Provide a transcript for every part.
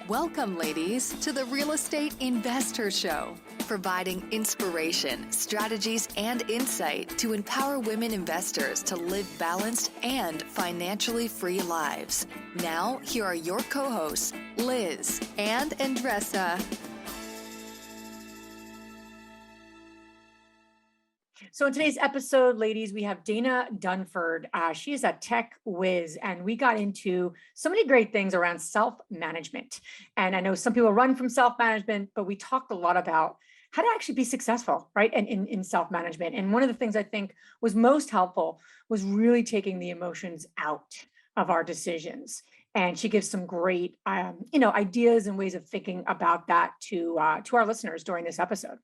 Welcome, ladies, to the Real Estate Investor Show, providing inspiration, strategies, and insight to empower women investors to live balanced and financially free lives. Now, here are your co-hosts, Liz and Andressa. So in today's episode, ladies, we have Dana Dunford. She is a tech whiz, and we got into so many great things around self-management. And I know some people run from self-management, but we talked a lot about how to actually be successful, right? And in self-management. And one of the things I think was most helpful was really taking the emotions out of our decisions. And she gives some great, ideas and ways of thinking about that to our listeners during this episode.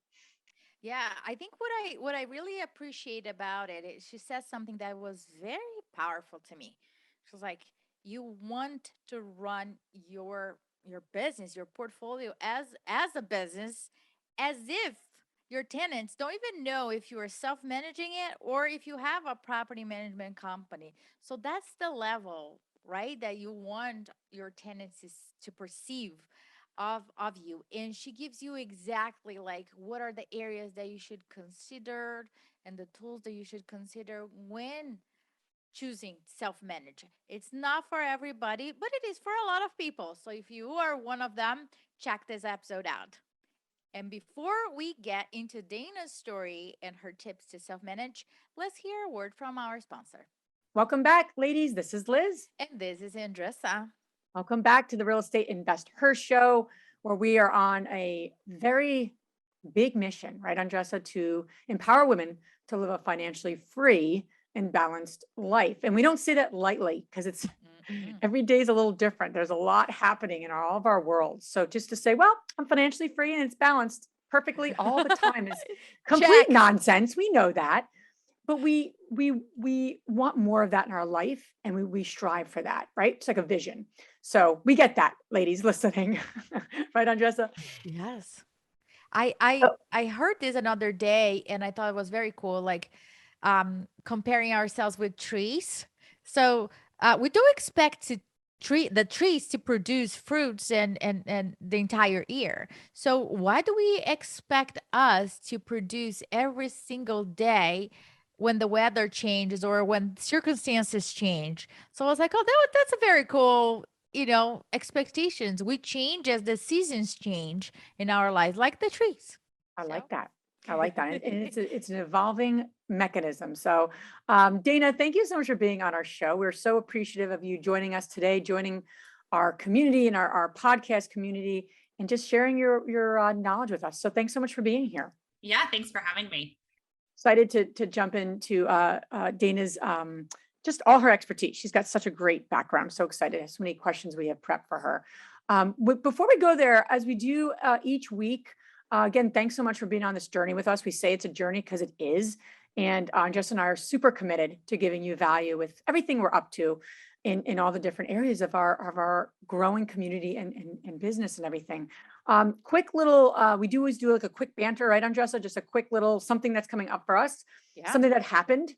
Yeah, I think what I really appreciate about it is she says something that was very powerful to me. She was like, "You want to run your business, your portfolio as a business, as if your tenants don't even know if you are self-managing it or if you have a property management company." So that's the level, right, that you want your tenants to perceive of you, and she gives you exactly like what are the areas that you should consider and the tools that you should consider when choosing self-manage. It's not for everybody, but it is for a lot of people. So if you are one of them, check this episode out. And before we get into Dana's story and her tips to self-manage, let's hear a word from our sponsor. Welcome back, ladies. This is Liz. And this is Andressa. Welcome back to the Real Estate Investor Show, where we are on a very big mission, right, Andressa, to empower women to live a financially free and balanced life. And we don't say that lightly because it's every day is a little different. There's a lot happening in all of our worlds. So just to say, well, I'm financially free and it's balanced perfectly all the time is complete nonsense. We know that. But we want more of that in our life, and we strive for that, right? It's like a vision. So we get that, ladies listening, right, Andressa? Yes. I heard this another day and I thought it was very cool, like comparing ourselves with trees. So we do expect the trees to produce fruits and the entire year. So why do we expect us to produce every single day when the weather changes or when circumstances change? So I was like, oh, that's a very cool, expectations. We change as the seasons change in our lives, like the trees. I So like that. I like that. And it's an evolving mechanism. So Dana, thank you so much for being on our show. We're so appreciative of you joining us today, joining our community and our podcast community, and just sharing your knowledge with us. So thanks so much for being here. Yeah, thanks for having me. Excited to jump into Dana's just all her expertise. She's got such a great background. I'm so excited. So many questions we have prepped for her. Before we go there, as we do each week, again, thanks so much for being on this journey with us. We say it's a journey because it is. And Jess and I are super committed to giving you value with everything we're up to in all the different areas of our growing community and business and everything. Quick little, we do always do like a quick banter, right, Andressa? Just a quick little something that's coming up for us. Yeah. Something that happened.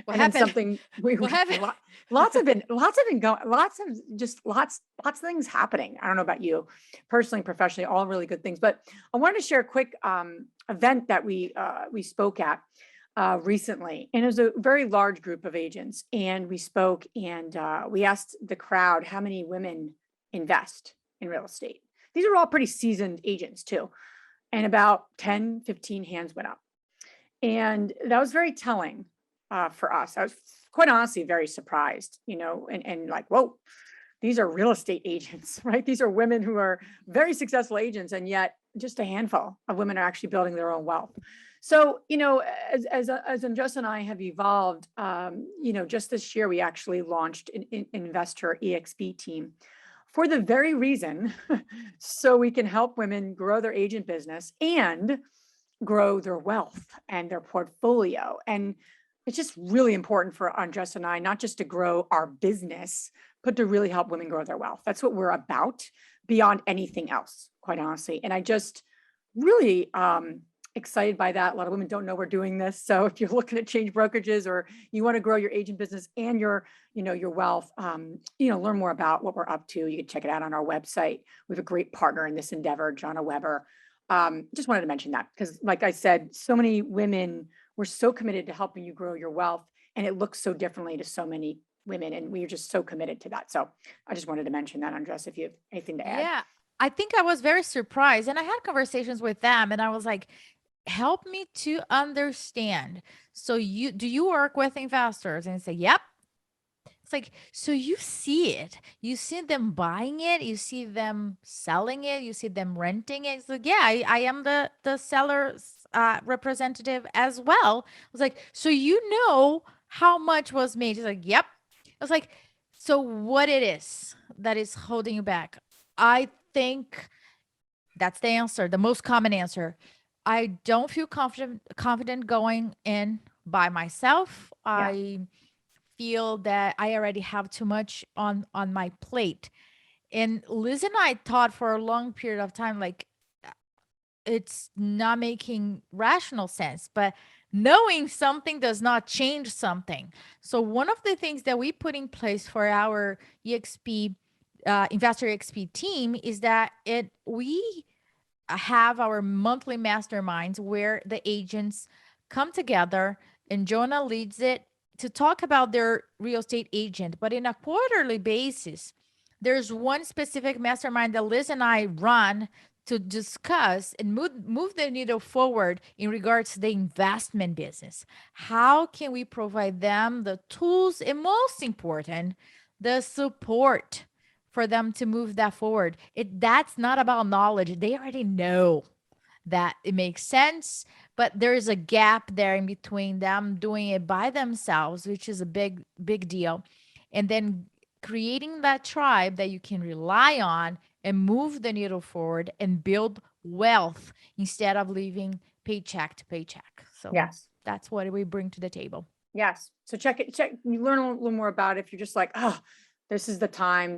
What happened? Something What happened? Lots of things happening. I don't know about you, personally, professionally, all really good things. But I wanted to share a quick event that we spoke at recently, and it was a very large group of agents. And we spoke, and we asked the crowd how many women invest in real estate. These are all pretty seasoned agents too. And about 10, 15 hands went up. And that was very telling for us. I was quite honestly very surprised, and like, whoa, these are real estate agents, right? These are women who are very successful agents, and yet just a handful of women are actually building their own wealth. So, as Andressa and I have evolved, just this year, we actually launched an Investor EXP team for the very reason, so we can help women grow their agent business and grow their wealth and their portfolio. And it's just really important for Andressa and I, not just to grow our business, but to really help women grow their wealth. That's what we're about beyond anything else, quite honestly. And I just really excited by that. A lot of women don't know we're doing this. So if you're looking to change brokerages or you want to grow your agent business and your wealth, learn more about what we're up to. You can check it out on our website. We have a great partner in this endeavor, Jonna Weber. Just wanted to mention that because, like I said, so many women were so committed to helping you grow your wealth, and it looks so differently to so many women, and we are just so committed to that. So I just wanted to mention that, Andres, if you have anything to add. Yeah. I think I was very surprised, and I had conversations with them, and I was like, help me to understand. So do you work with investors? And say, yep. It's like, so you see it, you see them buying it, you see them selling it, you see them renting it. It's like, yeah, I am the seller's representative as well. I was like, so you know how much was made? He's like, yep. I was like, so what it is that is holding you back? I think that's the answer, the most common answer. I don't feel confident going in by myself. Yeah. I feel that I already have too much on my plate. And Liz and I thought for a long period of time, like, it's not making rational sense, but knowing something does not change something. So one of the things that we put in place for our EXP investor EXP team is that we have our monthly masterminds where the agents come together, and Jonah leads it to talk about their real estate agent. But in a quarterly basis, there's one specific mastermind that Liz and I run to discuss and move the needle forward in regards to the investment business. How can we provide them the tools and, most important, the support for them to move that forward? That's not about knowledge. They already know that it makes sense, but there is a gap there in between them doing it by themselves, which is a big deal. And then creating that tribe that you can rely on and move the needle forward and build wealth instead of living paycheck to paycheck. So Yes. that's what we bring to the table. Yes. So check. You learn a little more about it. If you're just like, oh, this is the time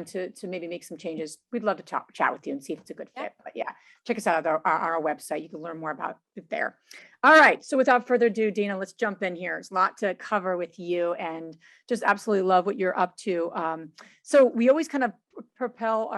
to maybe make some changes. We'd love to chat with you and see if it's a good fit. But yeah, check us out on our website. You can learn more about it there. All right. So without further ado, Dana, let's jump in here. There's a lot to cover with you, and just absolutely love what you're up to. So we always kind of propel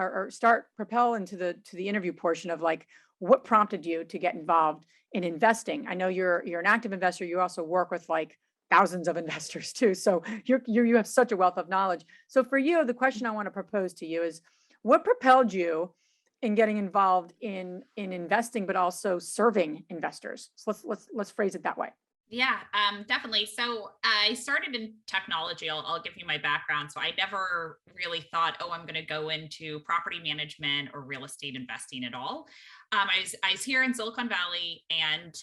into the interview portion of like, what prompted you to get involved in investing? I know you're an active investor. You also work with like thousands of investors too. So you have such a wealth of knowledge. So for you, the question I want to propose to you is, what propelled you in getting involved in investing, but also serving investors? So let's phrase it that way. Yeah, definitely. So I started in technology. I'll give you my background. So I never really thought, oh, I'm going to go into property management or real estate investing at all. I was here in Silicon Valley and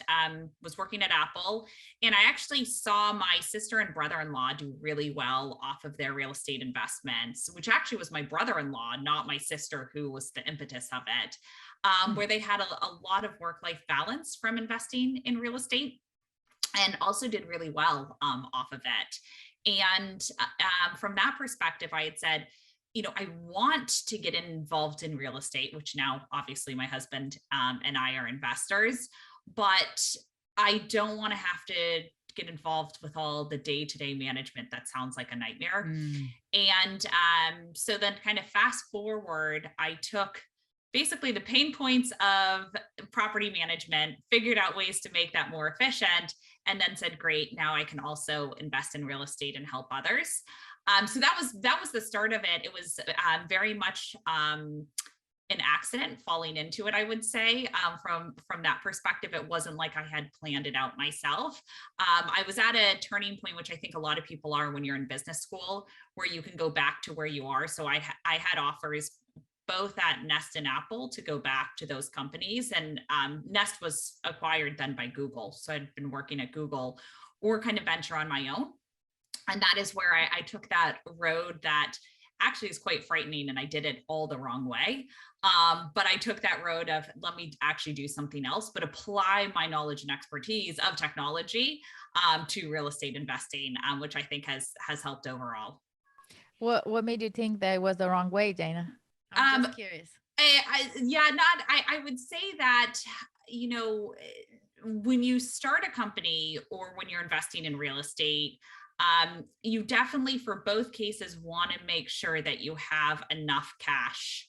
was working at Apple. And I actually saw my sister and brother-in-law do really well off of their real estate investments, which actually was my brother-in-law, not my sister, who was the impetus of it, where they had a lot of work-life balance from investing in real estate, and also did really well off of it. And from that perspective, I had said, I want to get involved in real estate, which now obviously my husband and I are investors, but I don't want to have to get involved with all the day-to-day management. That sounds like a nightmare. And so then kind of fast forward, I took basically the pain points of property management, figured out ways to make that more efficient, and then said, great, now I can also invest in real estate and help others. So that was the start of it. It was very much an accident falling into it, I would say. From that perspective, it wasn't like I had planned it out myself. I was at a turning point, which I think a lot of people are when you're in business school, where you can go back to where you are. So I had offers both at Nest and Apple to go back to those companies. And Nest was acquired then by Google. So I'd been working at Google or kind of venture on my own. And that is where I took that road that actually is quite frightening. And I did it all the wrong way. But I took that road of, let me actually do something else, but apply my knowledge and expertise of technology to real estate investing, which I think has helped overall. What made you think that it was the wrong way, Dana? I'm just curious. I would say that when you start a company or when you're investing in real estate, you definitely, for both cases, want to make sure that you have enough cash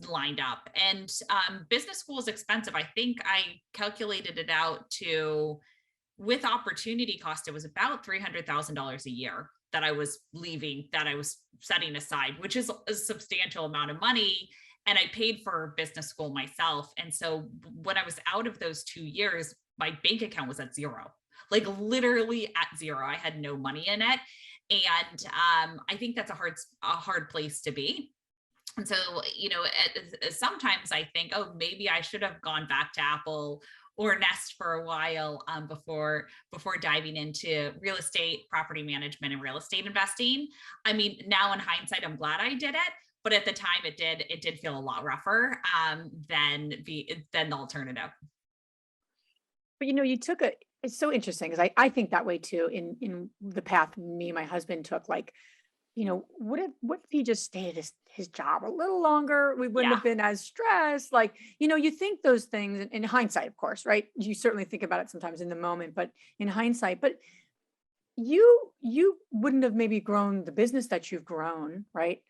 lined up. And business school is expensive. I think I calculated it out to, with opportunity cost, it was about $300,000 a year that I was setting aside, which is a substantial amount of money. And I paid for business school myself. And so when I was out of those 2 years, my bank account was at zero, like literally at zero. I had no money in it. And I think that's a hard place to be. And so, sometimes I think, oh, maybe I should have gone back to Apple or Nest for a while before diving into real estate, property management, and real estate investing. I mean, now in hindsight, I'm glad I did it, but at the time, it did feel a lot rougher than the alternative. But you took it's so interesting because I think that way too in the path me and my husband took. Like, what if he just stayed at his job a little longer? We wouldn't Yeah. have been as stressed. Like, you think those things in hindsight, of course, right? You certainly think about it sometimes in the moment, but in hindsight, but you wouldn't have maybe grown the business that you've grown, right?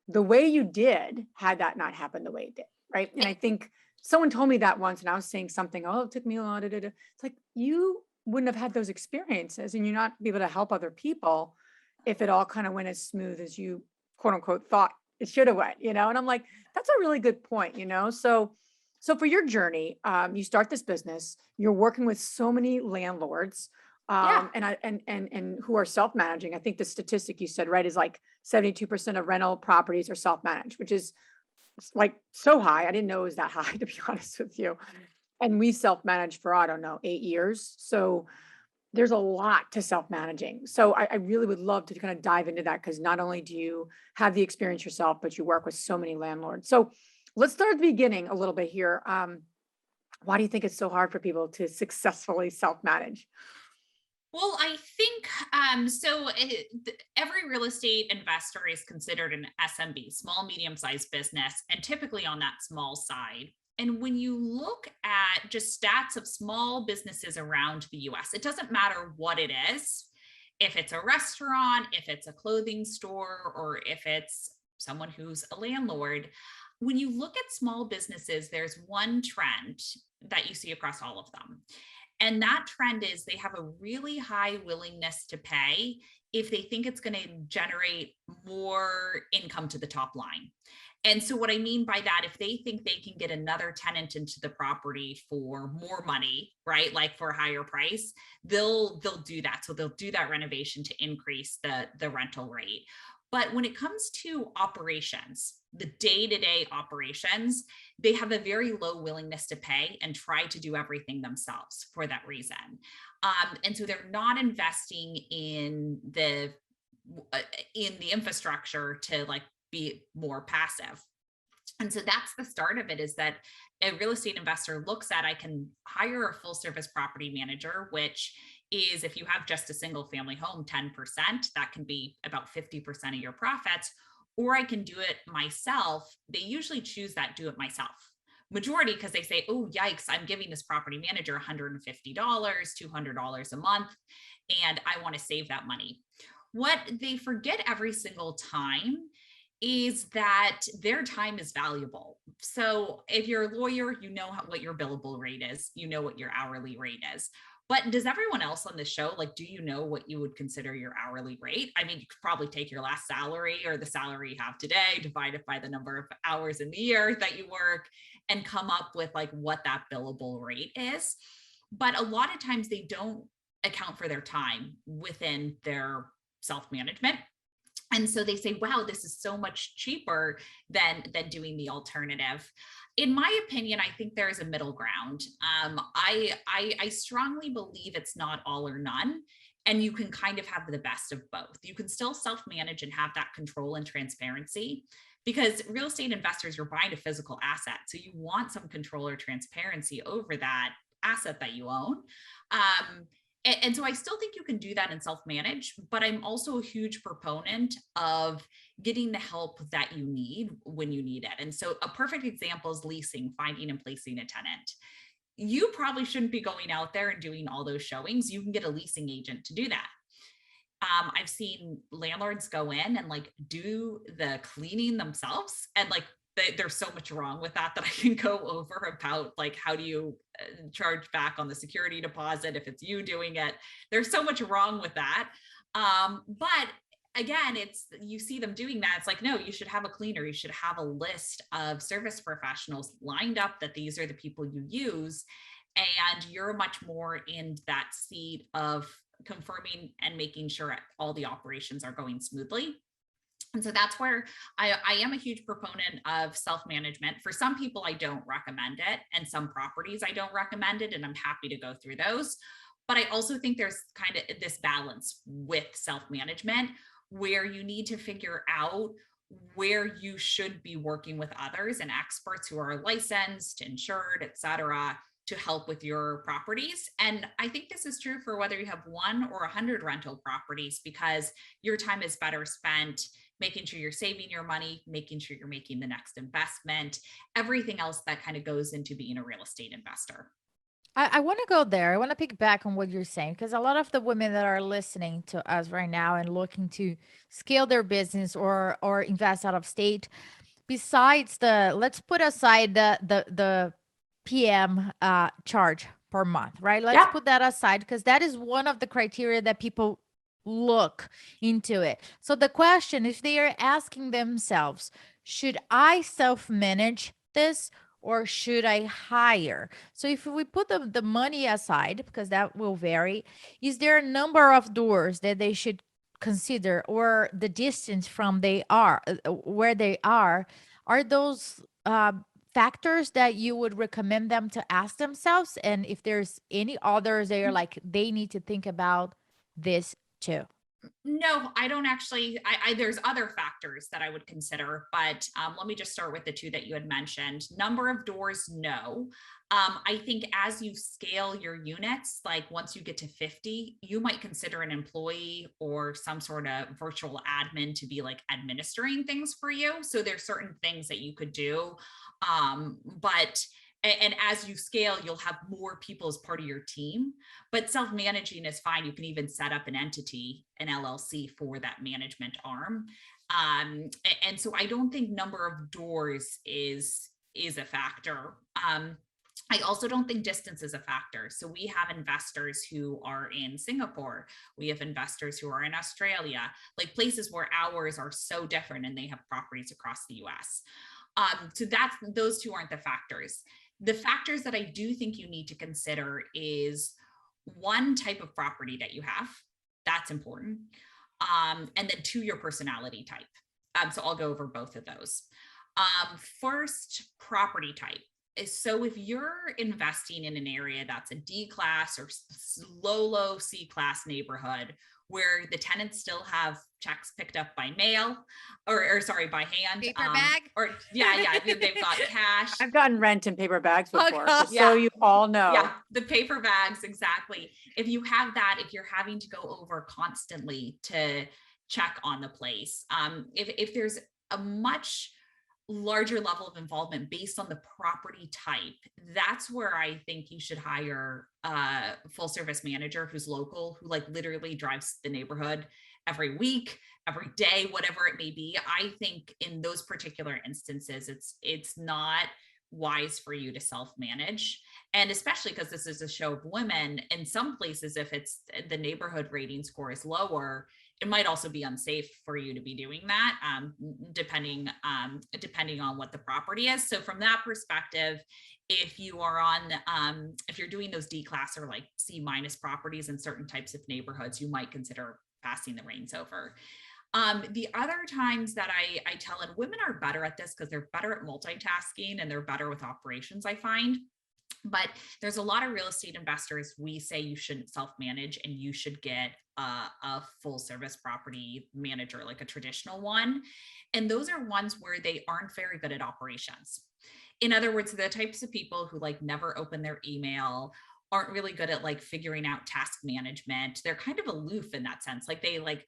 The way you did had that not happened the way it did, right? And I think someone told me that once, and I was saying something, oh, it took me a lot. It's like you wouldn't have had those experiences, and you're not be able to help other people if it all kind of went as smooth as you quote unquote thought it should have went, And I'm like, that's a really good point, So for your journey, you start this business, you're working with so many landlords, Yeah. and who are self-managing. I think the statistic you said, right, is like 72% of rental properties are self-managed, which is like so high. I didn't know it was that high, to be honest with you. And we self-managed for, I don't know, 8 years. So there's a lot to self-managing. So I really would love to kind of dive into that, because not only do you have the experience yourself, but you work with so many landlords. So let's start at the beginning a little bit here. Why do you think it's so hard for people to successfully self-manage? Well, I think every real estate investor is considered an SMB, small, medium-sized business, and typically on that small side. And when you look at just stats of small businesses around the US, it doesn't matter what it is, if it's a restaurant, if it's a clothing store, or if it's someone who's a landlord. When you look at small businesses, there's one trend that you see across all of them. And that trend is they have a really high willingness to pay if they think it's going to generate more income to the top line. And so what I mean by that, if they think they can get another tenant into the property for more money, right, like for a higher price, they'll do that. So they'll do that renovation to increase the rental rate. But when it comes to operations, the day-to-day operations, they have a very low willingness to pay and try to do everything themselves for that reason. And so they're not investing in the infrastructure to like be more passive. And so that's the start of it, is that a real estate investor looks at, I can hire a full service property manager, which is, if you have just a single family home, 10%, that can be about 50% of your profits, or I can do it myself. They usually choose that do it myself majority because they say, oh, yikes, I'm giving this property manager $150, $200 a month, and I want to save that money. What they forget every single time is that their time is valuable. So if you're a lawyer, you know what your billable rate is, you know what your hourly rate is. But does everyone else on the show, like, do you know what you would consider your hourly rate? I mean, you could probably take your last salary or the salary you have today, divide it by the number of hours in the year that you work, and come up with like what that billable rate is. But a lot of times they don't account for their time within their self-management. And so they say, wow, this is so much cheaper than doing the alternative. In my opinion, I think there is a middle ground. I strongly believe it's not all or none. And you can kind of have the best of both. You can still self-manage and have that control and transparency, because real estate investors, you're buying a physical asset. So you want some control or transparency over that asset that you own. And so I still think you can do that and self-manage, but I'm also a huge proponent of getting the help that you need when you need it. And so a perfect example is leasing, finding and placing a tenant. you probably shouldn't be going out there and doing all those showings. You can get a leasing agent to do that. I've seen landlords go in and like do the cleaning themselves, and like there's so much wrong with that I can go over about like how do you charge back on the security deposit if it's you doing it. There's so much wrong with that. But again, it's you see them doing that. It's like, no, you should have a cleaner. You should have a list of service professionals lined up that these are the people you use. And you're much more in that seat of confirming and making sure all the operations are going smoothly. And so that's where I am a huge proponent of self-management. For some people, I don't recommend it. And some properties, I don't recommend it. And I'm happy to go through those. But I also think there's kind of this balance with self-management where you need to figure out where you should be working with others and experts who are licensed, insured, et cetera, to help with your properties. And I think this is true for whether you have 1 or 100 rental properties, because your time is better spent making sure you're saving your money, making sure you're making the next investment, everything else that kind of goes into being a real estate investor. I want to go there. I want to pick back on what you're saying, because a lot of the women that are listening to us right now and looking to scale their business or invest out of state, besides let's put aside the PM charge per month, right? Let's put that aside, because that is one of the criteria that people look into it. So the question, if they are asking themselves, should I self-manage this or should I hire? So if we put the money aside, because that will vary, is there a number of doors that they should consider, or the distance from where they are those factors that you would recommend them to ask themselves? And if there's any others that are like, they need to think about this too. No, I don't actually. There's other factors that I would consider, but let me just start with the 2 that you had mentioned. Number of doors, no. I think as you scale your units, like once you get to 50, you might consider an employee or some sort of virtual admin to be like administering things for you. So there's certain things that you could do. But and as you scale, you'll have more people as part of your team, but self-managing is fine. You can even set up an entity, an LLC, for that management arm. And so I don't think number of doors is a factor. I also don't think distance is a factor. So we have investors who are in Singapore. We have investors who are in Australia, like places where hours are so different, and they have properties across the US. So those 2 aren't the factors. The factors that I do think you need to consider is one, type of property that you have. That's important. And then 2, your personality type. So I'll go over both of those. First, property type. So if you're investing in an area that's a D class or low C class neighborhood, where the tenants still have checks picked up by mail or sorry, by hand. Paper bag? Or yeah, they've got cash. I've gotten rent in paper bags before, God. just so you all know. Yeah, the paper bags, exactly. If you have that, if you're having to go over constantly to check on the place, if there's a much larger level of involvement based on the property type, that's where I think you should hire a full service manager who's local, who like literally drives the neighborhood every week, every day, whatever it may be. I think in those particular instances, it's not wise for you to self-manage. And especially because this is a show of women, in some places, if it's the neighborhood rating score is lower, it might also be unsafe for you to be doing that, depending on what the property is. So from that perspective, if you are if you're doing those D class or like C minus properties in certain types of neighborhoods, you might consider passing the reins over. The other times that I tell, and women are better at this because they're better at multitasking and they're better with operations, I find. But there's a lot of real estate investors, we say you shouldn't self-manage and you should get a full service property manager, like a traditional one. And those are ones where they aren't very good at operations. In other words, the types of people who like never open their email, aren't really good at like figuring out task management. They're kind of aloof in that sense. Like they like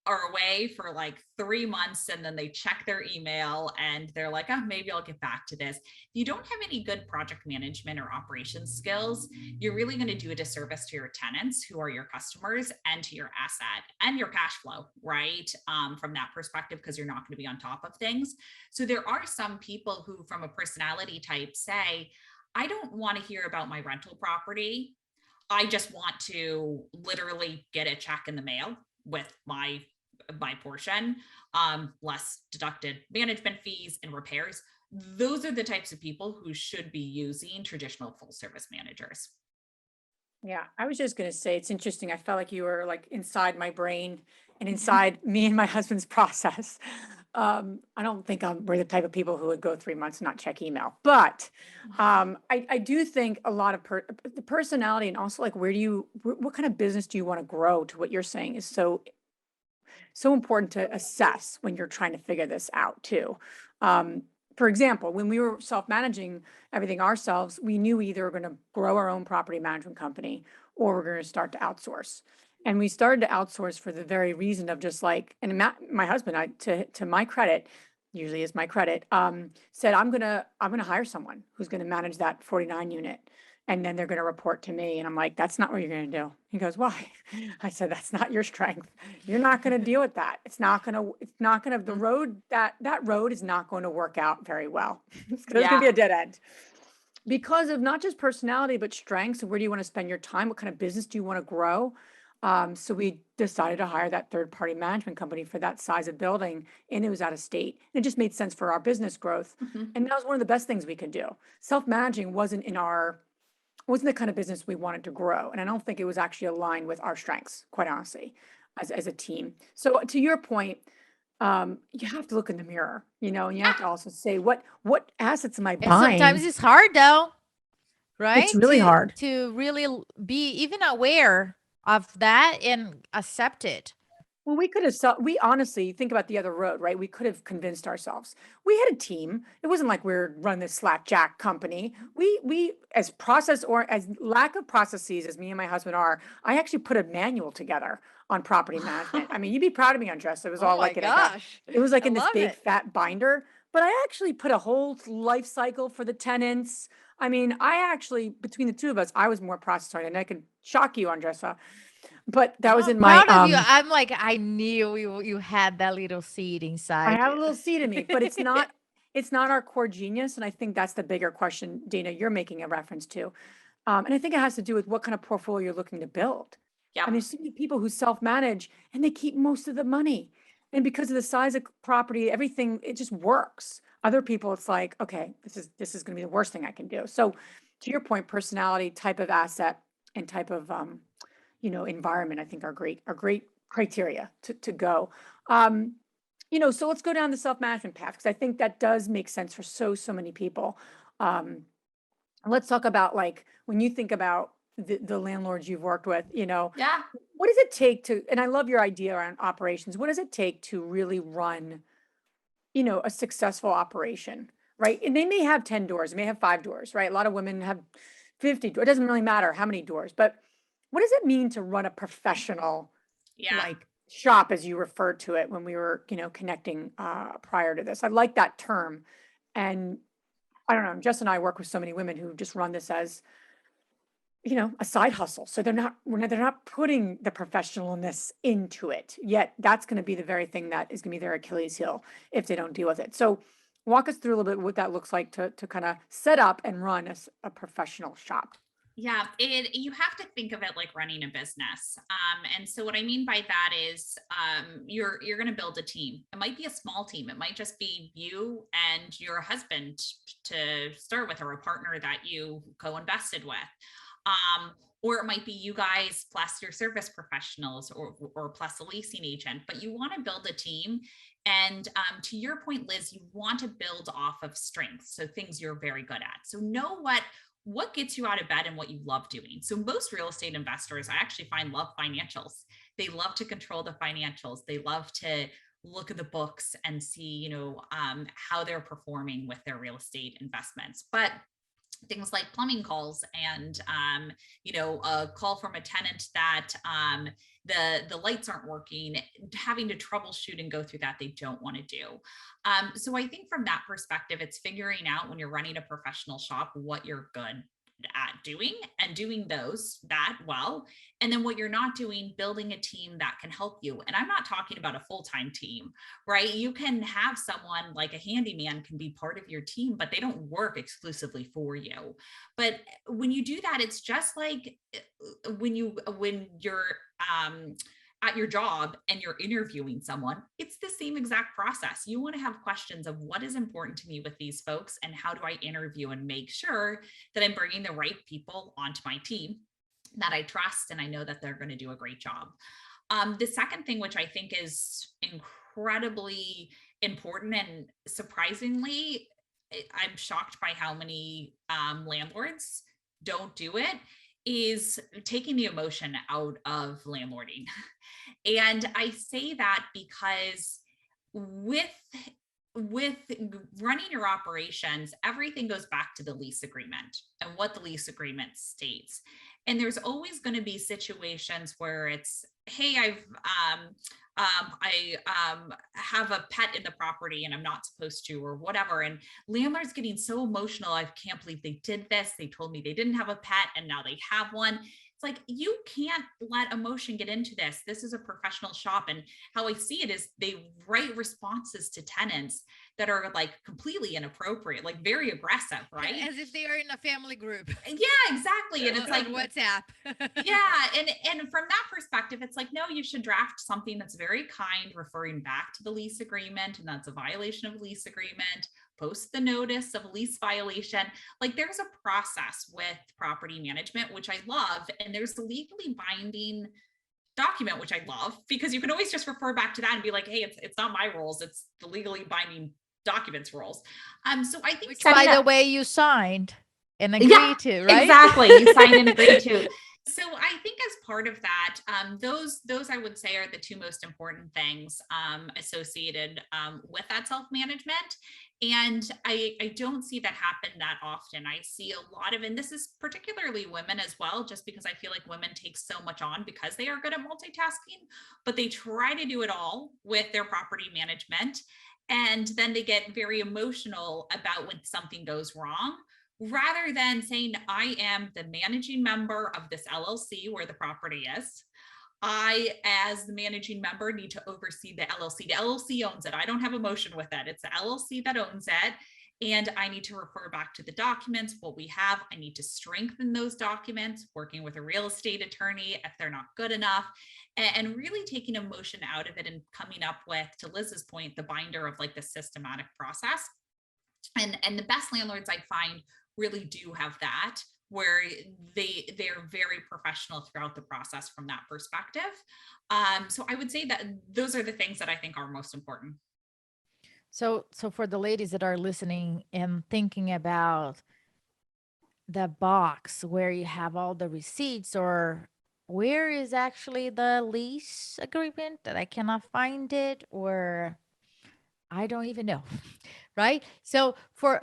are away for like 3 months and then they check their email and they're like, oh, maybe I'll get back to this. If you don't have any good project management or operations skills, you're really going to do a disservice to your tenants who are your customers and to your asset and your cash flow, right? From that perspective, because you're not going to be on top of things. So there are some people who, from a personality type, say, I don't want to hear about my rental property. I just want to literally get a check in the mail with my portion, less deducted management fees and repairs. Those are the types of people who should be using traditional full service managers. Yeah, I was just going to say, it's interesting. I felt like you were like inside my brain and inside me and my husband's process. I don't think we're the type of people who would go 3 months and not check email, but I do think a lot of the personality and also like what kind of business do you want to grow, to what you're saying, is so important to assess when you're trying to figure this out too. For example, when we were self-managing everything ourselves, we knew either we're going to grow our own property management company or we're going to start to outsource. And we started to outsource for the very reason of just like, and my husband, to my credit, usually is my credit, said, I'm gonna hire someone who's going to manage that 49 unit. And then they're going to report to me. And I'm like, that's not what you're going to do. He goes, why? I said, that's not your strength. You're not going to deal with that. It's not going to, the road, that road is not going to work out very well. There's going to be a dead end because of not just personality, but strengths. Where do you want to spend your time? What kind of business do you want to grow? So we decided to hire that third party management company for that size of building, and it was out of state. It just made sense for our business growth. And that was one of the best things we could do. Self-managing wasn't the kind of business we wanted to grow. And I don't think it was actually aligned with our strengths, quite honestly, as a team. So to your point, you have to look in the mirror, and you have to also say, what assets am I And sometimes buying? it's hard though, It's right? really hard. To really be even aware of that and accept it. Well, we honestly think about the other road, right? We could have convinced ourselves. We had a team. It wasn't like we're running this slapjack company. We as process or as lack of processes as me and my husband are, I actually put a manual together on property management. I mean, you'd be proud of me, Andressa. It was all Oh my like gosh. it was like I in this love big it. fat binder, but I actually put a whole life cycle for the tenants. I mean, I actually, between the two of us, I was more process oriented, and I could shock you, Andressa. But that was I'm in my proud of you. I'm like, I knew you had that little seed I inside have a you. little seed in me, but it's not our core genius. And I think that's the bigger question, Dana, you're making a reference to. And I think it has to do with what kind of portfolio you're looking to build. I mean, Yep. there's so many people who self-manage and they keep most of the money. And because of the size of property, everything, it just works. Other people, it's like, okay, this is going to be the worst thing I can do. So to your point, personality, type of asset, and type of environment, I think are great criteria to go. Um, so let's go down the self-management path because I think that does make sense for so many people. Um, let's talk about like when you think about the landlords you've worked with, Yeah. what does it take to, and I love your idea around operations, what does it take to really run, a successful operation, right? And they may have 10 doors, they may have 5 doors, right? A lot of women have 50 doors. It doesn't really matter how many doors, but what does it mean to run a professional Yeah. like shop, as you referred to it when we were, connecting prior to this? I like that term. And I don't know, Jess and I work with so many women who just run this as, a side hustle. So they're not putting the professionalness into it. Yet that's going to be the very thing that is going to be their Achilles heel if they don't deal with it. So walk us through a little bit what that looks like to kind of set up and run a professional shop. Yeah, you have to think of it like running a business. And so what I mean by that is you're going to build a team. It might be a small team. It might just be you and your husband to start with, or a partner that you co-invested with. Or it might be you guys plus your service professionals or plus a leasing agent, but you want to build a team. And to your point, Liz, you want to build off of strengths. So things you're very good at. So know what gets you out of bed and what you love doing. So most real estate investors, I actually find, love financials. They love to control the financials. They love to look at the books and see, how they're performing with their real estate investments. But things like plumbing calls and a call from a tenant that the lights aren't working, having to troubleshoot and go through that they don't want to do. So I think from that perspective, it's figuring out when you're running a professional shop what you're good at doing and doing that well, and then what you're not doing, building a team that can help you. And I'm not talking about a full-time team, right? You can have someone like a handyman can be part of your team, but they don't work exclusively for you. But when you do that, it's just like when you're at your job and you're interviewing someone, it's the same exact process. You want to have questions of what is important to me with these folks and how do I interview and make sure that I'm bringing the right people onto my team that I trust and I know that they're going to do a great job. The second thing, which I think is incredibly important and surprisingly, I'm shocked by how many landlords don't do it, is taking the emotion out of landlording. And I say that because with with running your operations, everything goes back to the lease agreement and what the lease agreement states. And there's always going to be situations where it's, hey, I have a pet in the property and I'm not supposed to, or whatever. And landlords getting so emotional. I can't believe they did this. They told me they didn't have a pet and now they have one. It's like, you can't let emotion get into this. This is a professional shop. And how I see it is they write responses to tenants that are like completely inappropriate, like very aggressive, right? As if they are in a family group. Yeah, exactly. And it's like WhatsApp. yeah. And from that perspective, it's like, no, you should draft something that's very kind, referring back to the lease agreement. And that's a violation of lease agreement. Post the notice of lease violation. Like, there's a process with property management, which I love. And there's the legally binding document, which I love, because you can always just refer back to that and be like, hey, it's not my rules. It's the legally binding documents rules. So I think, which, by the way, you signed and agreed to, right? Exactly. You signed and agreed to. So I think as part of that, those I would say are the two most important things associated with that self-management. And I don't see that happen that often. I see a lot of, and this is particularly women as well, just because I feel like women take so much on because they are good at multitasking, but they try to do it all with their property management. And then they get very emotional about when something goes wrong, rather than saying, I am the managing member of this LLC where the property is. I, as the managing member, need to oversee the LLC. The LLC owns it. I don't have emotion with it. It's the LLC that owns it. And I need to refer back to the documents, what we have. I need to strengthen those documents, working with a real estate attorney if they're not good enough, and really taking emotion out of it and coming up with, to Liz's point, the binder of like the systematic process. And the best landlords I find really do have that, where they're very professional throughout the process from that perspective. So I would say that those are the things that I think are most important. So for the ladies that are listening and thinking about the box where you have all the receipts, or where is actually the lease agreement that I cannot find it, or I don't even know. Right. So for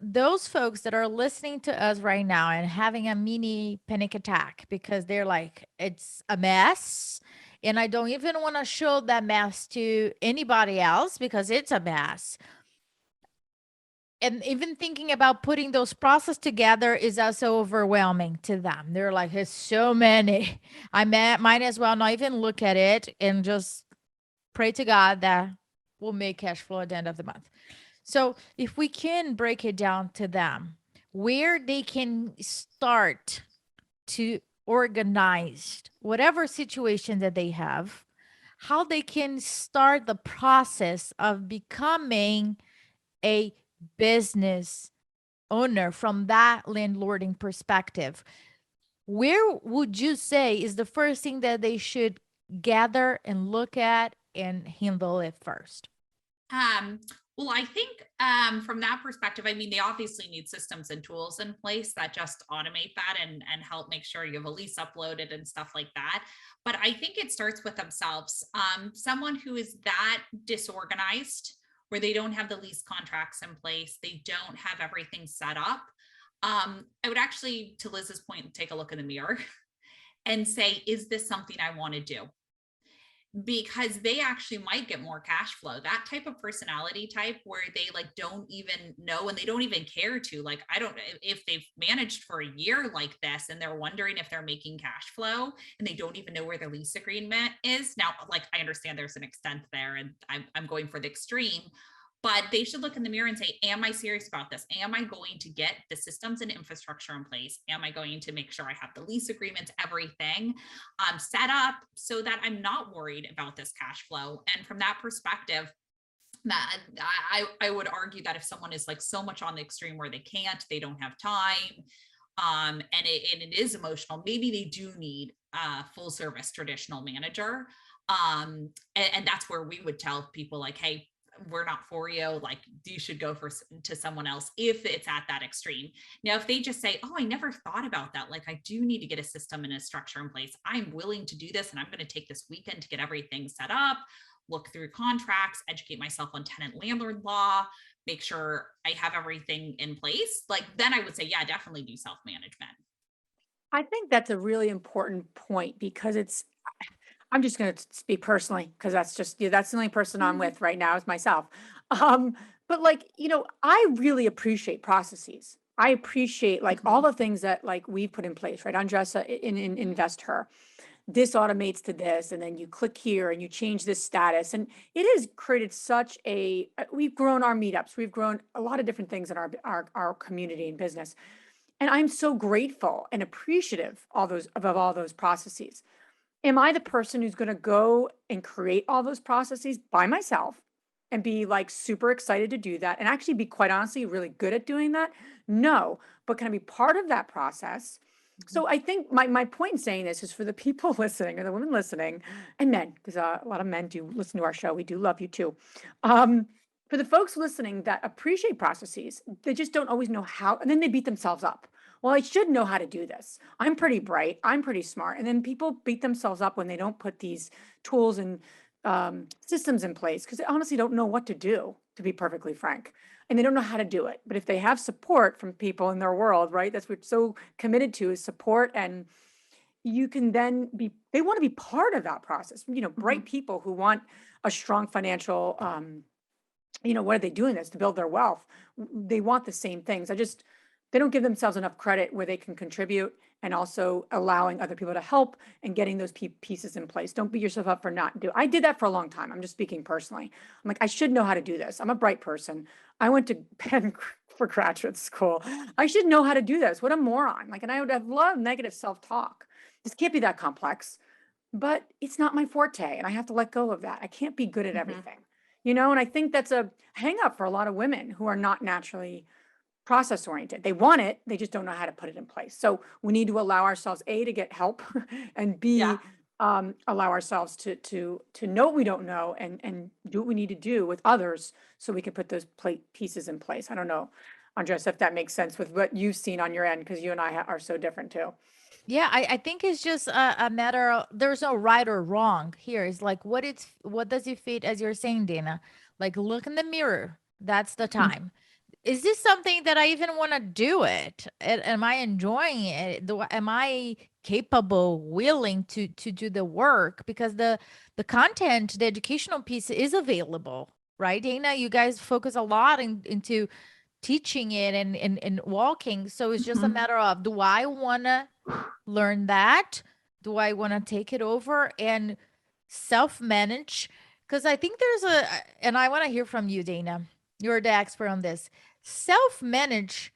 those folks that are listening to us right now and having a mini panic attack because they're like, it's a mess and I don't even want to show that mess to anybody else because it's a mess. And even thinking about putting those processes together is also overwhelming to them. They're like, there's so many. I might as well not even look at it and just pray to God that we'll make cash flow at the end of the month. So if we can break it down to them, where they can start to organize whatever situation that they have, how they can start the process of becoming a business owner from that landlording perspective, where would you say is the first thing that they should gather and look at and handle it first? Well, I think from that perspective, I mean, they obviously need systems and tools in place that just automate that and help make sure you have a lease uploaded and stuff like that. But I think it starts with themselves. Someone who is that disorganized, where they don't have the lease contracts in place, they don't have everything set up. I would actually, to Liz's point, take a look in the mirror and say, is this something I want to do? Because they actually might get more cash flow. That type of personality type where they like don't even know and they don't even care to, like, I don't, if they've managed for a year like this and they're wondering if they're making cash flow and they don't even know where their lease agreement is. Now, like, I understand there's an extent there and I'm going for the extreme, but they should look in the mirror and say, am I serious about this? Am I going to get the systems and infrastructure in place? Am I going to make sure I have the lease agreements, everything set up so that I'm not worried about this cash flow? And from that perspective, that I would argue that if someone is like so much on the extreme where they can't, they don't have time, and it is emotional, maybe they do need a full service traditional manager. And that's where we would tell people like, hey, we're not for you, like you should go to someone else if it's at that extreme. Now, if they just say, oh, I never thought about that, like I do need to get a system and a structure in place, I'm willing to do this and I'm going to take this weekend to get everything set up, look through contracts, educate myself on tenant landlord law, make sure I have everything in place, like then I would say, yeah, definitely do self-management. I think that's a really important point because I'm just going to speak personally because that's just, yeah, that's the only person I'm with right now is myself. Um, but like, I really appreciate processes. I appreciate like all the things that like we put in place, right? Andressa in Invest Her. This automates to this, and then you click here and you change this status. And it has created such we've grown our meetups. We've grown a lot of different things in our community and business. And I'm so grateful and appreciative of all those processes. Am I the person who's going to go and create all those processes by myself and be like super excited to do that and actually be quite honestly really good at doing that? No, but can I be part of that process? So I think my point in saying this is for the people listening or the women listening and men, because a lot of men do listen to our show. We do love you too. For the folks listening that appreciate processes, they just don't always know how, and then they beat themselves up. Well, I should know how to do this. I'm pretty bright. I'm pretty smart. And then people beat themselves up when they don't put these tools and systems in place because they honestly don't know what to do, to be perfectly frank. And they don't know how to do it. But if they have support from people in their world, right? That's what we're so committed to is support. And you can then they want to be part of that process. Bright people who want a strong financial, what are they doing this to build their wealth? They want the same things. They don't give themselves enough credit where they can contribute and also allowing other people to help and getting those pieces in place. Don't beat yourself up for not doing. I did that for a long time. I'm just speaking personally. I'm like, I should know how to do this. I'm a bright person. I went to Penn for graduate school. I should know how to do this. What a moron. Like, and I would have a lot of negative self-talk. This can't be that complex, but it's not my forte. And I have to let go of that. I can't be good at everything, and I think that's a hang up for a lot of women who are not naturally process oriented. They want it, they just don't know how to put it in place. So we need to allow ourselves to get help and B, allow ourselves to know what we don't know and do what we need to do with others so we can put those pieces in place. I don't know, Andres, if that makes sense with what you've seen on your end, because you and I are so different too. Yeah, I think it's just a matter of there's no right or wrong here. It's like what does it fit, as you're saying, Dana? Like look in the mirror. That's the time. Is this something that I even want to do it? Am I enjoying it? Am I capable, willing to do the work? Because the content, the educational piece is available, right? Dana, you guys focus a lot into teaching it and walking. So it's just a matter of, do I want to learn that? Do I want to take it over and self-manage? Because I think and I want to hear from you, Dana. You're the expert on this. Self-manage,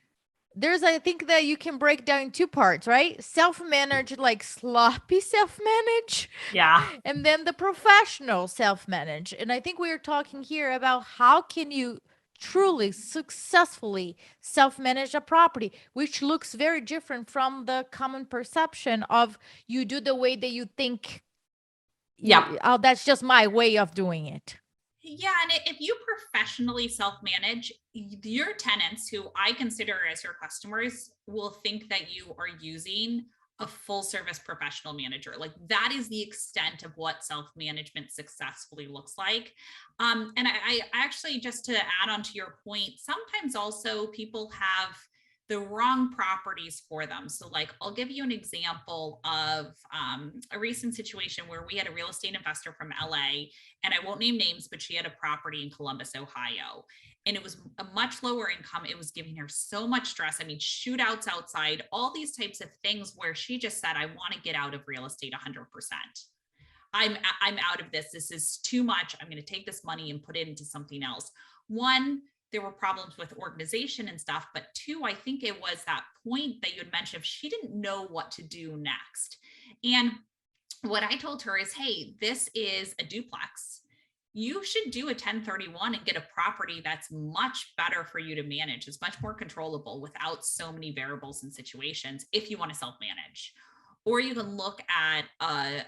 I think that you can break down in two parts, right? Self-manage, like sloppy self-manage. Yeah. And then the professional self-manage. And I think we are talking here about how can you truly successfully self-manage a property, which looks very different from the common perception of you do the way that you think. Yeah. Oh, that's just my way of doing it. Yeah. And if you professionally self-manage, your tenants, who I consider as your customers, will think that you are using a full service professional manager. Like that is the extent of what self-management successfully looks like. And I actually, just to add on to your point, sometimes also people have the wrong properties for them. So like, I'll give you an example of a recent situation where we had a real estate investor from LA, and I won't name names, but she had a property in Columbus, Ohio, and it was a much lower income. It was giving her so much stress. I mean, shootouts outside, all these types of things where she just said, I want to get out of real estate 100%. I'm out of this. This is too much. I'm going to take this money and put it into something else. One, there were problems with organization and stuff, but two, I think it was that point that you had mentioned, she didn't know what to do next. And what I told her is, hey, this is a duplex. You should do a 1031 and get a property that's much better for you to manage. It's much more controllable without so many variables and situations if you want to self-manage. Or you can look at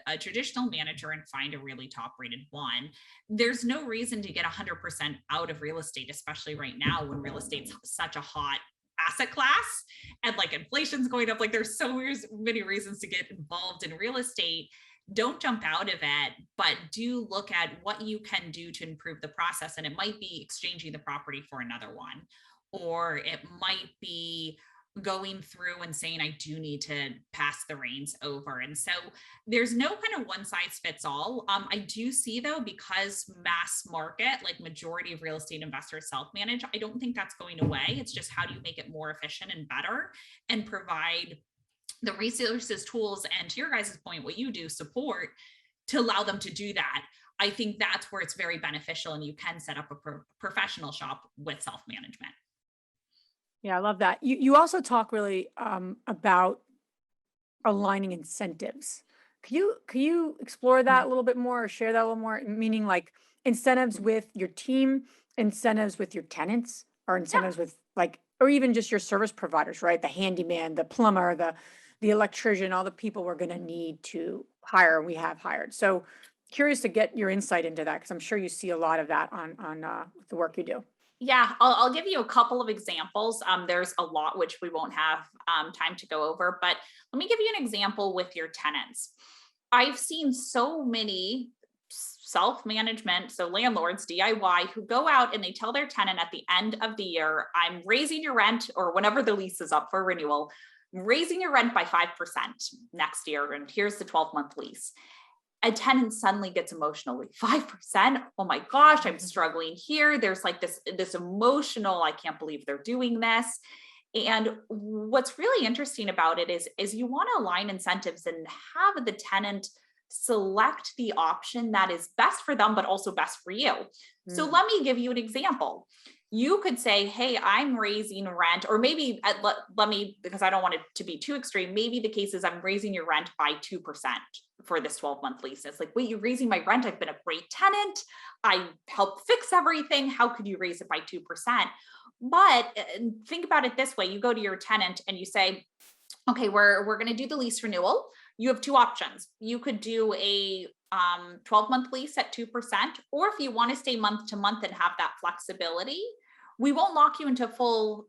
a traditional manager and find a really top rated one. There's no reason to get 100% out of real estate, especially right now when real estate's such a hot asset class and like inflation's going up. Like there's so many reasons to get involved in real estate. Don't jump out of it, but do look at what you can do to improve the process. And it might be exchanging the property for another one, or it might be going through and saying, I do need to pass the reins over. And so there's no kind of one size fits all. I do see though, because mass market, like majority of real estate investors self-manage, I don't think that's going away. It's just how do you make it more efficient and better and provide the resources, tools, and to your guys' point, what you do, support to allow them to do that. I think that's where it's very beneficial, and you can set up a professional shop with self-management. Yeah, I love that. You also talk really about aligning incentives. Can you explore that a little bit more or share that a little more? Meaning like incentives with your team, incentives with your tenants, or incentives with like, or even just your service providers, right? The handyman, the plumber, the electrician, all the people we're going to need to hire, and we have hired. So curious to get your insight into that, because I'm sure you see a lot of that on the work you do. Yeah, I'll give you a couple of examples. There's a lot which we won't have time to go over, but let me give you an example with your tenants. I've seen so many self-management, so landlords, DIY, who go out and they tell their tenant at the end of the year, I'm raising your rent, or whenever the lease is up for renewal, I'm raising your rent by 5% next year, and here's the 12-month lease. A tenant suddenly gets emotionally 5%. Oh my gosh, I'm struggling here. There's like this emotional, I can't believe they're doing this. And what's really interesting about it is you want to align incentives and have the tenant select the option that is best for them, but also best for you. So let me give you an example. You could say, hey, I'm raising rent, or maybe let me, because I don't want it to be too extreme. Maybe the case is I'm raising your rent by 2% for this 12-month lease. It's like, wait, you're raising my rent? I've been a great tenant. I help fix everything. How could you raise it by 2%? But think about it this way. You go to your tenant and you say, okay, we're going to do the lease renewal. You have two options. You could do a 12-month lease at 2%, or if you want to stay month to month and have that flexibility, we won't lock you into full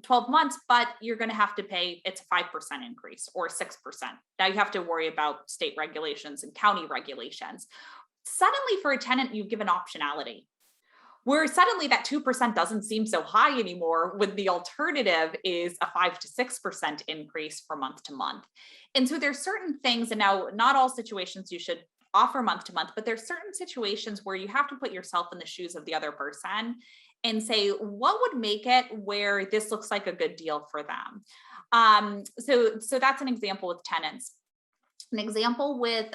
12 months, but you're going to have to pay, it's a 5% increase or 6%. Now you have to worry about state regulations and county regulations. Suddenly for a tenant, you've given optionality, where suddenly that 2% doesn't seem so high anymore, when the alternative is a 5 to 6% increase for month to month. And so there's certain things, and now not all situations you should offer month to month, but there's certain situations where you have to put yourself in the shoes of the other person and say, what would make it where this looks like a good deal for them? So that's an example with tenants. An example with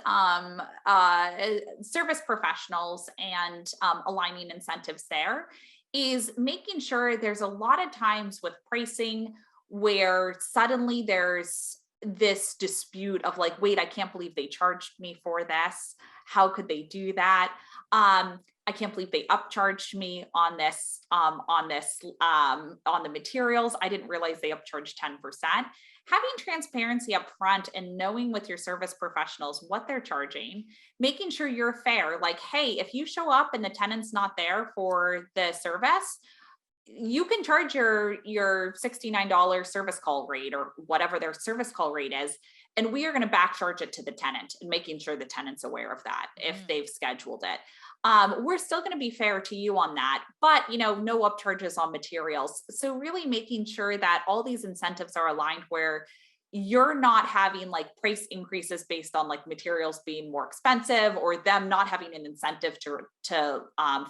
service professionals and aligning incentives there is making sure there's a lot of times with pricing where suddenly there's this dispute of like, wait, I can't believe they charged me for this. How could they do that? I can't believe they upcharged me on this, on the materials. I didn't realize they upcharged 10%. Having transparency up front and knowing with your service professionals what they're charging, making sure you're fair. Like, hey, if you show up and the tenant's not there for the service, you can charge your $69 service call rate or whatever their service call rate is. And we are going to back charge it to the tenant, and making sure the tenant's aware of that if they've scheduled it. we're still going to be fair to you on that, but no upcharges on materials. So really making sure that all these incentives are aligned where you're not having like price increases based on like materials being more expensive, or them not having an incentive to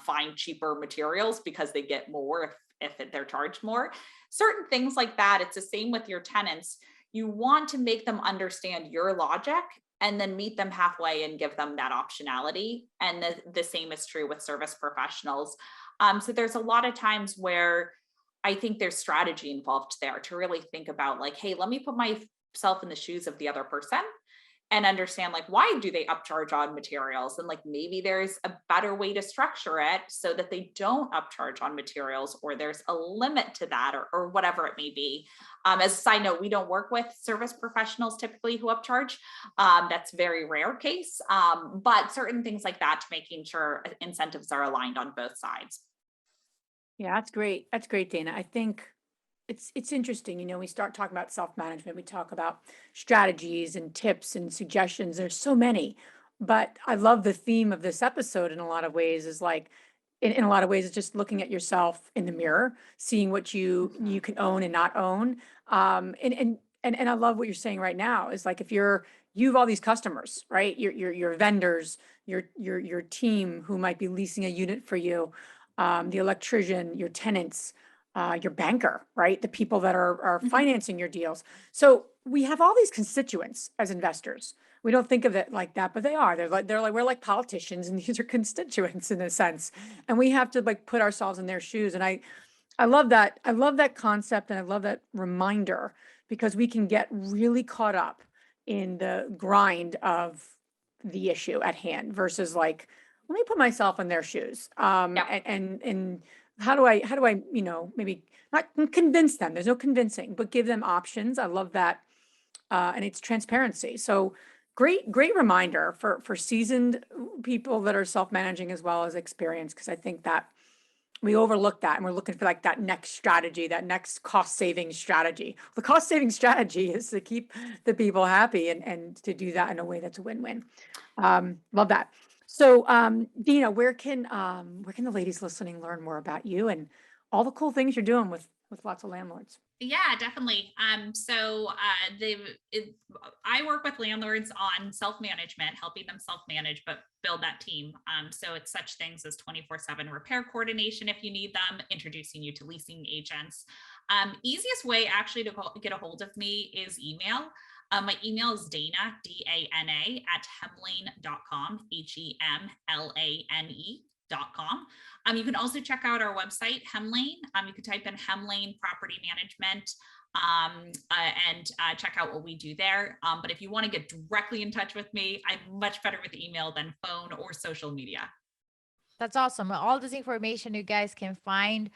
find cheaper materials because they get more if they're charged more. Certain things like that. It's the same with your tenants. You want to make them understand your logic and then meet them halfway and give them that optionality. And the same is true with service professionals. So there's a lot of times where I think there's strategy involved there to really think about like, hey, let me put myself in the shoes of the other person and understand like, why do they upcharge on materials? And like, maybe there's a better way to structure it so that they don't upcharge on materials, or there's a limit to that, or whatever it may be. As a side note, we don't work with service professionals typically who upcharge. That's very rare case. But certain things like that, to making sure incentives are aligned on both sides. Yeah, that's great. That's great, Dana. I think it's interesting. We start talking about self-management. We talk about strategies and tips and suggestions. There's so many, but I love the theme of this episode in a lot of ways is like, in a lot of ways, it's just looking at yourself in the mirror, seeing what you can own and not own. And I love what you're saying right now is like, if you have all these customers, right? Your vendors, your team who might be leasing a unit for you, the electrician, your tenants, your banker, right? The people that are financing your deals. So we have all these constituents as investors. We don't think of it like that, but they are. They're like we're like politicians, and these are constituents in a sense. And we have to like put ourselves in their shoes. And I love that. I love that concept, and I love that reminder, because we can get really caught up in the grind of the issue at hand versus like, let me put myself in their shoes. Yep. And how do I, maybe not convince them, there's no convincing, but give them options. I love that. And it's transparency. So great reminder for seasoned people that are self-managing as well as experienced, because I think that we overlook that and we're looking for like that next strategy, that next cost saving strategy. The cost saving strategy is to keep the people happy and to do that in a way that's a win-win. Love that. So, Dina, where can the ladies listening learn more about you and all the cool things you're doing with lots of landlords? Yeah, definitely. I work with landlords on self-management, helping them self-manage, but build that team. So it's such things as 24/7 repair coordination if you need them, introducing you to leasing agents. Easiest way actually to get a hold of me is email. My email is Dana, DANA @hemlane.com, HEMLANE.com. You can also check out our website, Hemlane. You can type in Hemlane Property Management and check out what we do there. But if you want to get directly in touch with me, I'm much better with email than phone or social media. That's awesome. All this information you guys can find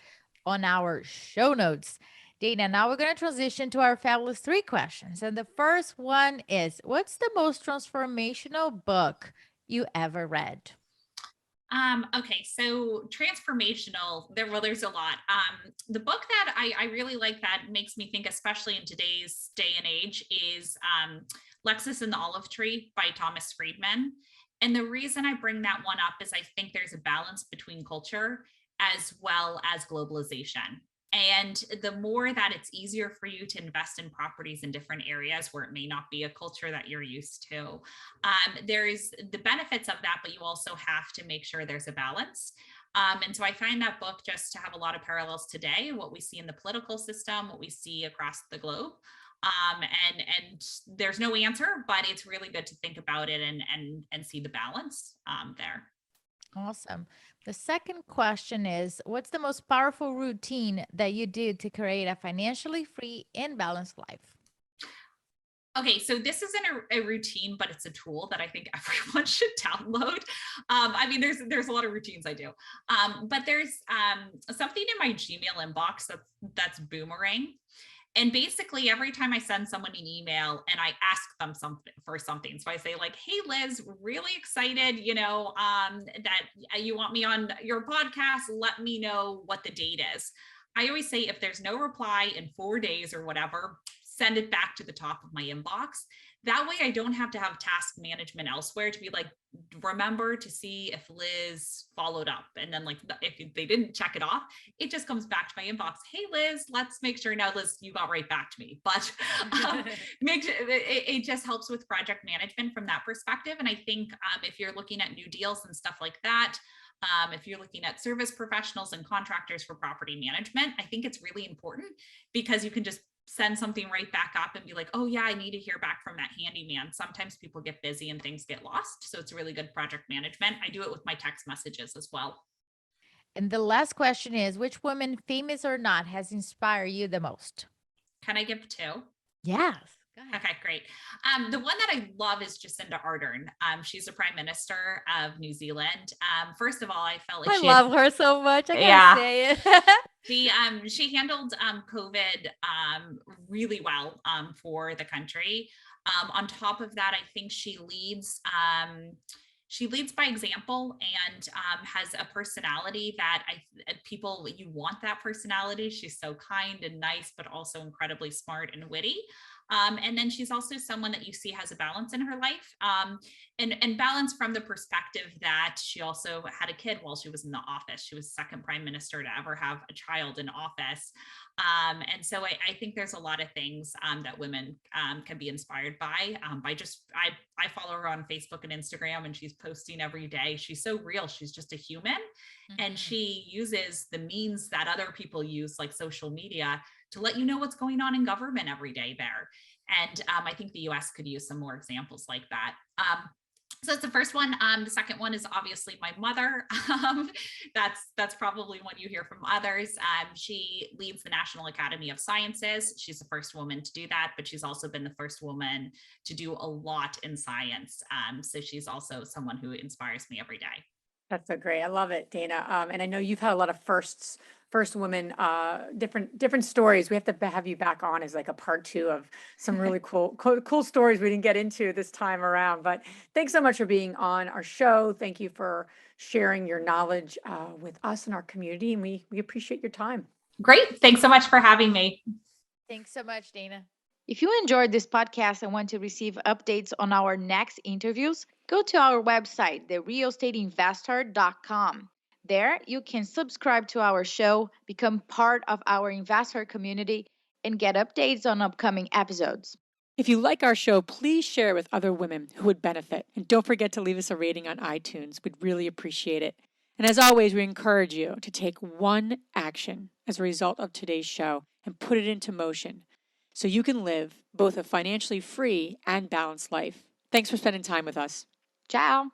on our show notes. Dana, now we're going to transition to our fabulous 3 questions. And the first one is, what's the most transformational book you ever read? Okay, so transformational, there's a lot. The book that I really like that makes me think, especially in today's day and age, is Lexus and the Olive Tree by Thomas Friedman. And the reason I bring that one up is I think there's a balance between culture as well as globalization. And the more that it's easier for you to invest in properties in different areas where it may not be a culture that you're used to, there's the benefits of that, but you also have to make sure there's a balance. And so I find that book just to have a lot of parallels today, what we see in the political system, what we see across the globe. And there's no answer, but it's really good to think about it and see the balance there. Awesome. The second question is, what's the most powerful routine that you do to create a financially free and balanced life? Okay, so this isn't a routine, but it's a tool that I think everyone should download. I mean, there's a lot of routines I do, but there's something in my Gmail inbox that's Boomerang. And basically every time I send someone an email and I ask them something. So I say like, hey, Liz, really excited, that you want me on your podcast. Let me know what the date is. I always say if there's no reply in 4 days or whatever, send it back to the top of my inbox. That way I don't have to have task management elsewhere to be like, remember to see if Liz followed up. And then like, if they didn't check it off, it just comes back to my inbox. Hey, Liz, let's make sure now, Liz, you got right back to me. But it just helps with project management from that perspective. And I think if you're looking at new deals and stuff like that, if you're looking at service professionals and contractors for property management, I think it's really important because you can just send something right back up and be like, oh yeah, I need to hear back from that handyman. Sometimes people get busy and things get lost. So it's really good project management. I do it with my text messages as well. And the last question is, which woman, famous or not, has inspired you the most? Can I give two? Yes. Go ahead. Okay, great. The one that I love is Jacinda Ardern. She's the Prime Minister of New Zealand. First of all, I felt like I love her so much. I gotta say it. She handled COVID really well for the country. On top of that, I think she leads by example and has a personality that you want that personality. She's so kind and nice, but also incredibly smart and witty. And then she's also someone that you see has a balance in her life, and balance from the perspective that she also had a kid while she was in the office. She was the second prime minister to ever have a child in office. And so I think there's a lot of things that women can be inspired by. I follow her on Facebook and Instagram, and she's posting every day. She's so real. She's just a human. Mm-hmm. And she uses the means that other people use, like social media, to let you know what's going on in government every day there. And I think the US could use some more examples like that. So that's the first one. The second one is obviously my mother. That's probably one you hear from others. She leads the National Academy of Sciences. She's the first woman to do that, but she's also been the first woman to do a lot in science. So she's also someone who inspires me every day. That's so great. I love it, Dana. And I know you've had a lot of first women, different stories. We have to have you back on as like a part 2 of some really cool stories we didn't get into this time around. But thanks so much for being on our show. Thank you for sharing your knowledge with us and our community. And we appreciate your time. Great. Thanks so much for having me. Thanks so much, Dana. If you enjoyed this podcast and want to receive updates on our next interviews, go to our website, therealestateinvestor.com. There, you can subscribe to our show, become part of our investor community, and get updates on upcoming episodes. If you like our show, please share it with other women who would benefit. And don't forget to leave us a rating on iTunes. We'd really appreciate it. And as always, we encourage you to take one action as a result of today's show and put it into motion, so you can live both a financially free and balanced life. Thanks for spending time with us. Ciao.